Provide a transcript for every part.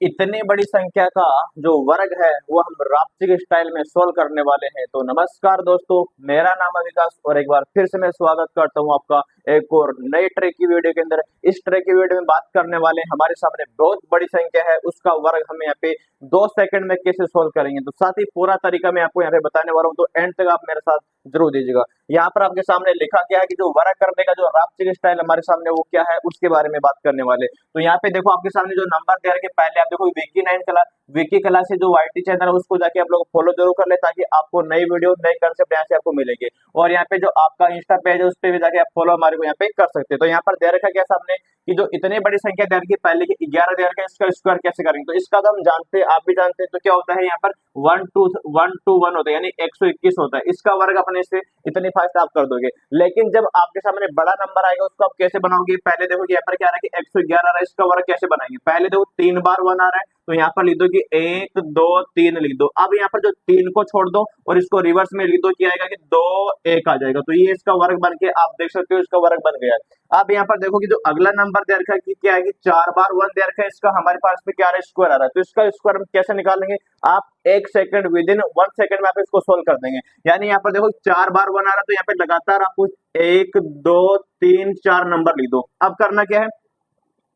इतनी बड़ी संख्या का जो वर्ग है वो हम राप्चिक स्टाइल में सोल्व करने वाले हैं। तो नमस्कार दोस्तों, मेरा नाम है विकास और एक बार फिर से मैं स्वागत करता हूं आपका एक और नई ट्रे की वीडियो के अंदर। इस ट्रे की वीडियो में बात करने वाले हैं हमारे सामने बहुत बड़ी संख्या है, उसका वर्ग हम यहाँ पे 2 सेकंड में कैसे सोल्व करेंगे। तो साथ ही पूरा तरीका मैं आपको यहाँ पे बताने वाला हूँ, तो एंड तक आप मेरे साथ जरूर दीजिएगा। यहाँ पर आपके सामने लिखा क्या है कि जो वर्ग करने का जो राप्चिक स्टाइल हमारे सामने वो क्या है, उसके बारे में बात करने वाले। तो यहाँ पे देखो आपके सामने जो नंबर दे रखे, पहले आप देखो विकी क्लास से जो वाईटी चैनल है उसको जाके आप लोग फॉलो जरूर कर ले, ताकि आपको नई वीडियो नए कंसेप्ट यहाँ से आपको मिलेंगे। और यहाँ पे जो आपका इंस्टा पेज है उस पे भी जाके आप फॉलो हमारे को यहाँ पे कर सकते हैं। तो यहाँ पर दे रखा क्या सामने कि जो इतनी बड़ी संख्या दे रखी, पहले की 11 दे रखा है, इसका स्क्वायर कैसे करेंगे। तो इसका तो हम जानते हैं, आप भी जानते हैं। तो क्या होता है यहाँ पर 1 होता है, यानी 121 होता है। इसका वर्ग अपने से इतनी फास्ट आप कर दोगे। लेकिन जब आपके सामने बड़ा नंबर आएगा उसको आप कैसे बनाओगे, पहले देखो यहाँ पर क्या आ रहा है कि 111 आ रहा है, इसका वर्ग कैसे बनाएंगे। पहले देखो 3 बार 1 आ रहा है, तो यहाँ पर लिख दो कि 1 2 3 लिख दो। अब यहाँ पर जो 3 को छोड़ दो और इसको रिवर्स में लिख दो, क्या आएगा कि 2 1 आ जाएगा। तो ये इसका वर्ग बन के आप देख सकते हो, इसका वर्ग बन गया। अब यहाँ पर देखो कि जो अगला नंबर दे रखा है कि क्या है कि 4 बार 1 दे रखा है, इसका हमारे पास में क्या आ रहा है, स्क्वायर आ रहा है। तो इसका स्क्वायर हम कैसे निकालेंगे, आप 1 सेकंड विद इन 1 सेकंड में आप इसको सोल्व कर देंगे। यानी यहाँ पर देखो 4 बार 1 आ रहा है, तो यहाँ पे लगातार आपको 1 2 3 4 नंबर लिख दो। अब करना क्या है,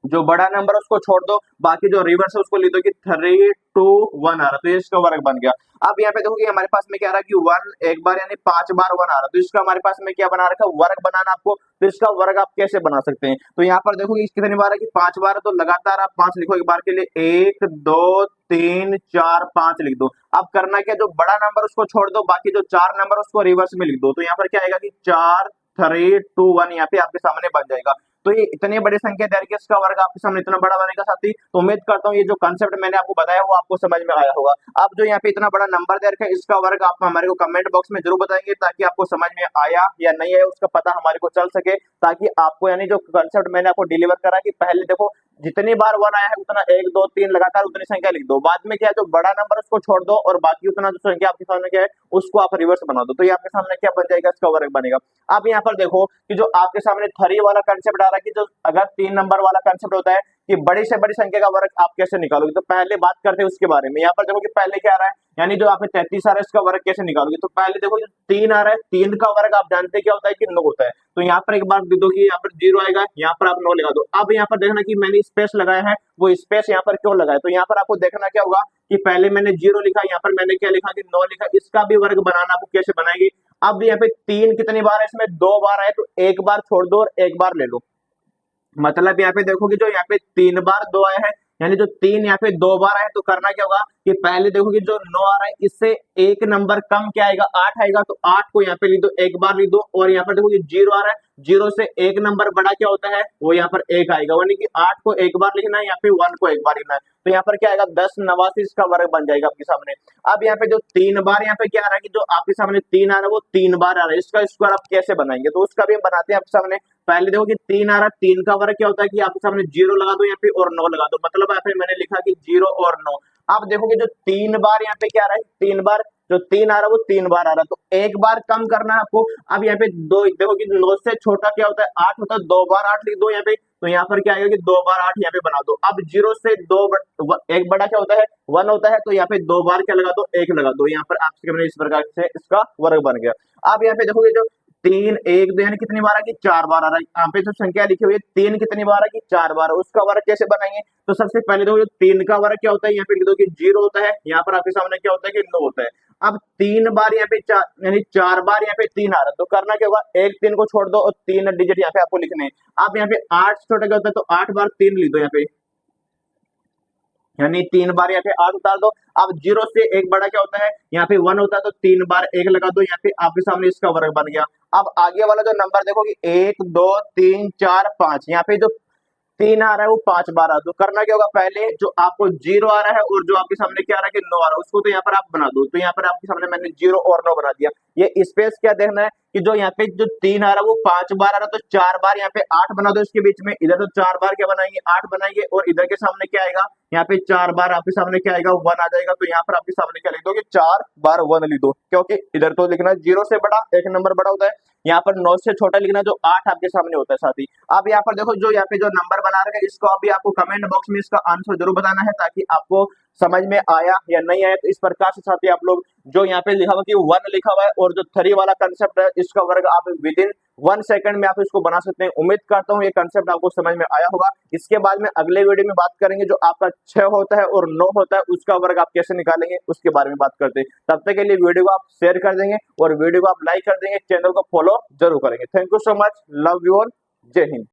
जो बड़ा नंबर है उसको छोड़ दो, बाकी जो रिवर्स है उसको लिख दो कि 3 2 1 आ रहा है। तो ये इसका वर्ग बन गया। अब यहाँ पे देखो कि हमारे पास में क्या आ रहा है कि 1 एक बार यानी 5 बार 1 आ रहा है, तो इसका हमारे पास में क्या बना रखा है, वर्ग बनाना आपको। तो इसका वर्ग आप कैसे बना सकते हैं, तो यहाँ पर देखो कि कितनी बार है कि 5 बार है, तो लगातार आप 5 लिखो एक बार के लिए, 1 2 3 4 5 लिख दो। अब करना क्या, जो बड़ा नंबर उसको छोड़ दो, बाकी जो 4 नंबर उसको रिवर्स में लिख दो। तो यहाँ पर क्या आएगा कि 4 3 2 1 यहाँ पे आपके सामने बन जाएगा। तो ये इतनी बड़ी संख्या दे रखी है, इसका वर्ग आपके सामने इतना बड़ा बनेगा साथी। तो उम्मीद करता हूँ ये जो कंसेप्ट मैंने आपको बताया वो आपको समझ में आया होगा। अब जो यहाँ पे इतना बड़ा नंबर दे रखा है, इसका वर्ग आप हमारे को कमेंट बॉक्स में जरूर बताएंगे, ताकि आपको समझ में आया या नहीं आया उसका पता हमारे को चल सके। ताकि आपको यानी जो कंसेप्ट मैंने आपको डिलीवर करा कि पहले देखो जितनी बार 1 आया है उतना 1 2 3 लगातार उतनी संख्या लिख दो, बाद में क्या है जो बड़ा नंबर उसको छोड़ दो और बाकी उतना जो संख्या आपके सामने क्या है उसको आप रिवर्स बना दो। तो ये आपके सामने क्या बन जाएगा, इसका वर्ग बनेगा। अब यहाँ पर देखो कि जो आपके सामने 3 वाला कंसेप्ट आ रहा है कि जो अगर 3 नंबर वाला कंसेप्ट होता है कि बड़ी से बड़ी संख्या का वर्ग आप कैसे निकालोगे। तो पहले बात करते हैं उसके बारे में। यहाँ पर देखो कि पहले क्या आ रहा है, यानी जो आपने 33 आ रहा है इसका वर्ग कैसे निकालोगे। तो पहले देखो जो 3 आ रहा है, 3 का वर्ग आप जानते हैं क्या होता है कि 9 होता है। तो यहाँ पर एक बार दे दो कि यहाँ पर 0 आएगा, यहाँ पर आप 9 लगा दो। अब यहाँ पर देखना कि मैंने स्पेस लगाया है, वो स्पेस यहाँ पर क्यों लगाया। तो यहाँ पर आपको देखना क्या होगा कि पहले मैंने 0 लिखा, यहाँ पर मैंने क्या लिखा कि 9 लिखा। इसका भी वर्ग बनाना आपको कैसे बनाएंगे। अब यहाँ पे 3 कितनी बार है, इसमें 2 बार आए, तो एक बार छोड़ दो और एक बार ले लो। मतलब यहाँ पे देखो कि जो यहाँ पे 3 बार 2 आया है, यानी जो 3 यहाँ पे 2 बार आए, तो करना क्या होगा कि पहले देखो कि जो 9 आ रहा है इससे एक नंबर कम क्या आएगा, 8 आएगा। तो 8 को यहाँ पे लिख दो, एक बार लिख दो। और यहाँ पर देखो कि 0 आ रहा है, 0 से एक नंबर बड़ा क्या होता है, वो यहाँ पर 1 आएगा। यानी कि 8 को एक बार लिखना है, यहाँ पे 1 को एक बार लिखना है। तो यहाँ पर क्या आएगा 10 89 इसका वर्ग बन जाएगा आपके सामने। अब यहाँ पे जो 3 बार यहाँ पे क्या आ रहा है कि जो आपके सामने 3 आ रहा है वो 3 बार आ रहा है, इसका स्क्वायर आप कैसे बनाएंगे। तो उसका भी हम बनाते हैं आपके सामने। पहले देखो कि 3 आ रहा है, 3 का वर्ग क्या होता है कि आपके सामने 0 लगा दो यहाँ पे और 9 लगा दो। मतलब यहाँ पे मैंने लिखा कि 0 और 9। आप देखोगे जो 3 बार यहाँ पे क्या आ रहा है, 3 बार जो 3 आ रहा है वो 3 बार आ रहा है, तो एक बार कम करना है आपको। अब यहाँ पे 2 देखो कि 9 से छोटा क्या होता है, 8 होता है, 2 बार 8 लिख दो यहाँ पे। तो यहाँ पर क्या आएगा कि 2 बार 8 यहाँ पे बना दो। अब 0 से 2 एक बड़ा क्या होता है 1 होता है, तो यहाँ पे 2 बार क्या लगा दो, 1 लगा दो। यहाँ पर आपके मैंने इस प्रकार से इसका वर्ग बन गया। अब यहाँ पे देखोगे जो 3 1 2 यानी कितनी बार आ कि 4 बार आ रहा है। यहाँ पे जो संख्या लिखी हुई है 3 कितनी बार है कि 4 बार है, उसका वर्ग कैसे बनाएंगे। तो सबसे पहले देखो 3 का वर्ग क्या होता है, यहाँ पे लिख दो कि 0 होता है, यहाँ पर आपके सामने क्या होता है कि 9 होता है। अब 3 बार यहाँ पे 4 यानी 4 बार यहाँ पे 3 आ रहा है, तो करना क्या होगा, एक 3 को छोड़ दो और 3 डिजिट यहाँ पे आपको लिखने हैं। अब यहाँ पे 8 छोटा क्या होता है, तो 8 बार 3 लिख दो यहाँ पे, यानी 3 बार यहाँ पे 8 उतार दो। अब 0 से एक बड़ा क्या होता है, यहाँ पे 1 होता है, तो 3 बार 1 लगा दो, यहाँ पे आपके सामने इसका वर्ग बन गया। अब आगे वाला जो नंबर देखो कि 1 2 3 4 5, यहाँ पे जो 3 आ रहा है वो 5 बार आ रहा है। तो करना क्या होगा, पहले जो आपको 0 आ रहा है और जो आपके सामने क्या आ रहा है कि 9 आ रहा है, उसको तो यहाँ पर आप बना दो। तो यहाँ पर आपके सामने मैंने 0 और 9 बना दिया। ये स्पेस क्या देखना है कि जो यहाँ पे जो 3 आ रहा है वो 5 बार आ रहा है, तो 4 बार यहाँ पे 8 बना दो इसके बीच में। इधर तो 4 बार क्या बनाएंगे, 8 बनाएंगे, और इधर के सामने क्या आएगा, यहाँ पे 4 बार आपके सामने क्या आएगा, 1 आ जाएगा। तो यहाँ पर आपके सामने क्या लिख दो कि 4 बार 1 लिख दो, क्योंकि इधर तो लिखना है 0 से बड़ा एक नंबर बड़ा होता है, यहाँ पर 9 से छोटा लिखना, जो 8 आपके सामने होता है साथी। अब यहाँ पर देखो जो यहाँ पे जो नंबर बना रखा है, इसको अभी आपको कमेंट बॉक्स में इसका आंसर जरूर बताना है, ताकि आपको समझ में आया या नहीं आया। तो इस प्रकार से साथी आप लोग जो यहाँ पे लिखा हुआ कि 1 लिखा हुआ है और जो 3 वाला कंसेप्ट है, इसका वर्ग आप विद इन 1 सेकंड में आप इसको बना सकते हैं। उम्मीद करता हूँ ये कंसेप्ट आपको समझ में आया होगा। इसके बाद में अगले वीडियो में बात करेंगे जो आपका 6 होता है और 9 होता है, उसका वर्ग आप कैसे निकालेंगे उसके बारे में बात करते हैं। तब तक के लिए वीडियो को आप शेयर कर देंगे और वीडियो को आप लाइक कर देंगे, चैनल को फॉलो जरूर करेंगे। Thank you so much, love you all, जय हिंद।